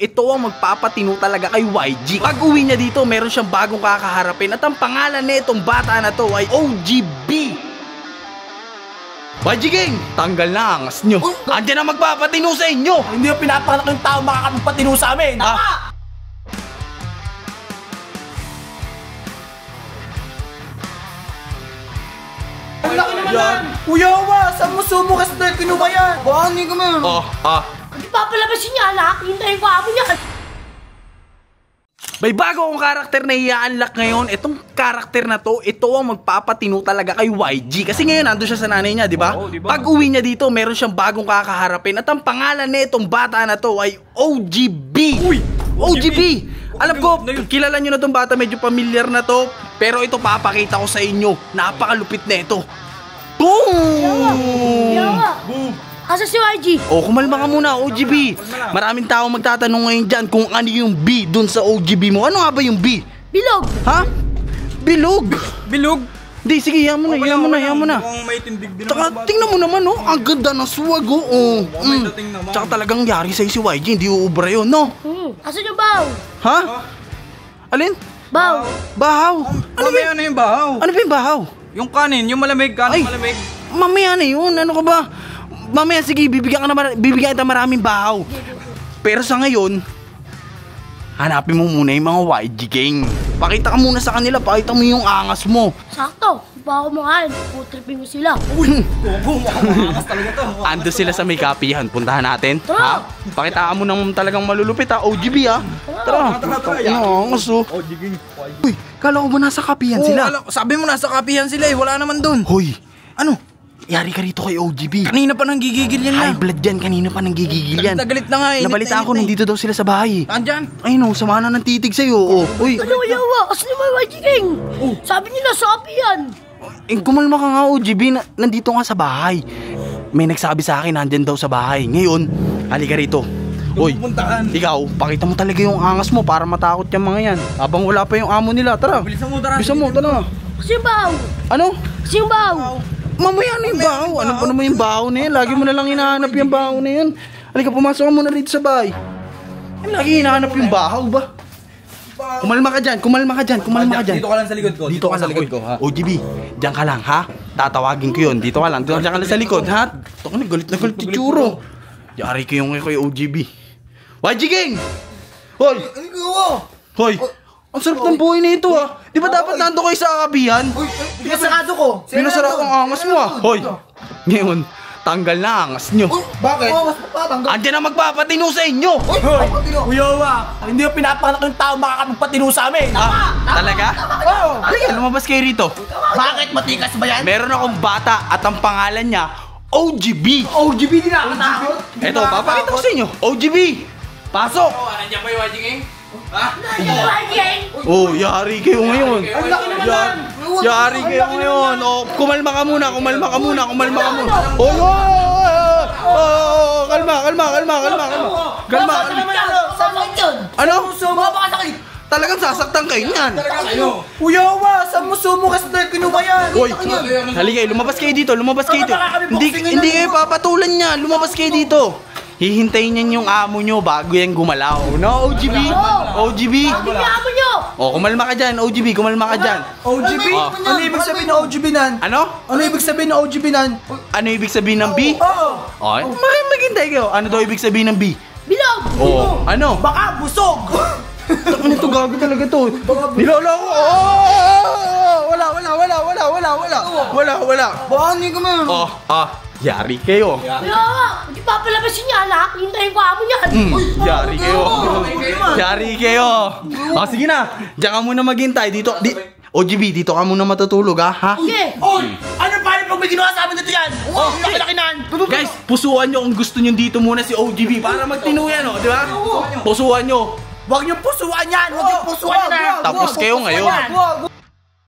ito ang magpapatino talaga kay YG. Pag uwi niya dito, meron siyang bagong kakaharapin at ang pangalan nitong bata na to ay OGB. YG Gang, tanggal na angas nyo. Andiyan na magpapatino sa inyo. Hindi yung pinapanganak ng tao makakapagpatino sa amin. Ah. Ang laki naman yan! Kuya Wa, saan mo sumukas na yung kinuha yan? Baka hindi ka man. Hindi papalabasin niya, anak. Hintayin ko amo niya. May bago akong karakter na i-unlock ngayon. Itong karakter na to, ito ang magpapatino talaga kay YG. Kasi ngayon nandun siya sa nanay niya, di ba? Pag uwi niya dito, meron siyang bagong kakaharapin. At ang pangalan nitong bata na to ay OGB. Uy! OGB! Alam ko, kilala nyo na tong bata, medyo familiar na to. Pero ito, papakita ko sa inyo. Napakalupit na ito. Boom! Yawa. Asa si YG? Oh, kumalma ka muna, OGB. Maraming tao magtatanong ngayon dyan kung ano yung B dun sa OGB mo. Ano nga ba yung B? Bilog. Ha? Bilog? Bilog? Di, sige, yan mo na, yan mo na, yan mo na. Mukhang may tindig din Tsaka, tingnan mo naman, oh. Ang ganda ng swag, oh. may dating naman. Tsaka talagang yari sa'yo si YG, hindi uubra yun, no? Asa yung baw? Ha? Alin? Baw. Bahaw. Mamaya na yung bahaw. Ano ba yung bahaw? Yung kanin, yung malamig, kanin malamig. Mamaya na yun, ano ka ba? Mamaya, sige, bibigyan kita maraming bahaw. Pero sa ngayon, hanapin mo muna yung mga YG Gang. Pakita ka muna sa kanila, pakita mo yung angas mo. Sakto. Baka mahal. Putripin mo sila. Uy, gogo, angas talaga to. Ando sila sa may kapihan, puntahan natin. Tara. Ha? Pakita mo nang talagang malulupit, ha? OGB, ha? Tara. Angas, oh. Uy, kala ko ba nasa kapihan sila? Sabi mo nasa kapihan sila eh, wala naman dun. Hoy, Ano? yari ka rito kay OGB. Kanina pa nang gigigil yan na. High blood yan, kanina pa nang gigigil yan. Galit na nga eh. Nabalitaan ko, nandito daw sila sa bahay. Andyan? Ay no, sama na ng titig sa'yo, oh. Uy, Ano yawa? Asa naman YG Gang? Sabi nila sa api yan. kumalma ka nga, OGB. Nandito nga sa bahay. May nagsabi sa akin, nandyan daw sa bahay. Ngayon, halika rito. Uy, ikaw, pakita mo talaga yung angas mo para matakot yung mga yan. Habang wala pa yung amo nila, tara. Bilisan mo, tara. Bilisan mo, tara. Asa yung baw? Ano? Asa yung baw? Mamaya na yung bahaw. Ano pa naman yung bahaw na yan? Lagi mo na lang hinahanap yung bahaw na yan. Halika, pumasok ka muna rito sa bahay. Lagi hinahanap yung bahaw ba? Kumalma ka dyan, kumalma ka dyan, kumalma ka dyan. Dito ka lang sa likod ko. Dito ka sa likod ko, ha? OGB, dyan ka lang, ha? Tatawagin ko yun. Dito ka lang, dyan ka lang sa likod, ha? Ito ka na, galit si Churo. Yari ko yung kay OGB. YG Gang! Hoy! Hoy! Ang sarap ng buhay na ito, ah. Di ba dapat nando kayo sa kapihan? Pinasarado ko. Pinasarap ang angas mo, ah. Hoy! Ngayon, tanggal na angas nyo. Bakit? Andiyan na magpapatino sa inyo! Kuya Wa, hindi yung pinapanganak ng tao makakapagpatino sa amin. Talaga? Oo. Halika, lumabas kayo rito. Bakit? Matikas ba yan? Meron akong bata at ang pangalan niya, OGB. OGB din nakakatakot. Eto, papakita ko sa inyo. OGB! Pasok! Nandiyan ba yung YG Gang? YG Gang? Oh, yari kayo ngayon. Ang laki naman yan. Yari kayo ngayon. Oh, kumalma ka muna, kumalma ka muna, kumalma ka muna. Oh, kalma. Kalma. Sakit yun. Ano? Mapakasakit. Talagang sasaktan kayo niyan. Kuya Wa, saan mo sumukas na yung kinuha yan? Hoy, halika, lumabas kayo dito, lumabas kayo dito. Hindi kayo papatulan niya, lumabas kayo dito. Hihintayin niyan yung amo nyo bago yan gumalaw. No, OGB? OGB? Hindi amo nyo. Oh, kumalma ka dyan, OGB, kumalma ka dyan. OGB? Ano ibig sabihin ng OGB nan? Ano? Ano ibig sabihin ng OGB nan? Ano ibig sabihin ng B? Oo. Okay, maghintay kayo. Ano daw ibig sabihin ng B? Bilog. Oh, ano? Baka busog. Ano ito, gago talaga to. Nilolo ko. Wala. Baka hindi ka man. Yari kayo. Yawa. Hindi papalabasin niya, anak. Hintayin ko amo yan. Yari kayo. Yari kayo. Sige na. Diyan ka muna maghintay. Dito. OGB, dito ka muna matutulog, ha? Okay. Oy! Ano pa pag may ginawa sa amin dito yan? Laki-laki nan. Guys, pusuan nyo kung gusto nyo dito muna si OGB para magtinuyan, di ba? Pusuan nyo. Huwag niyo pusuan yan. Huwag niyo pusuan yan. Tapos kayo ngayon.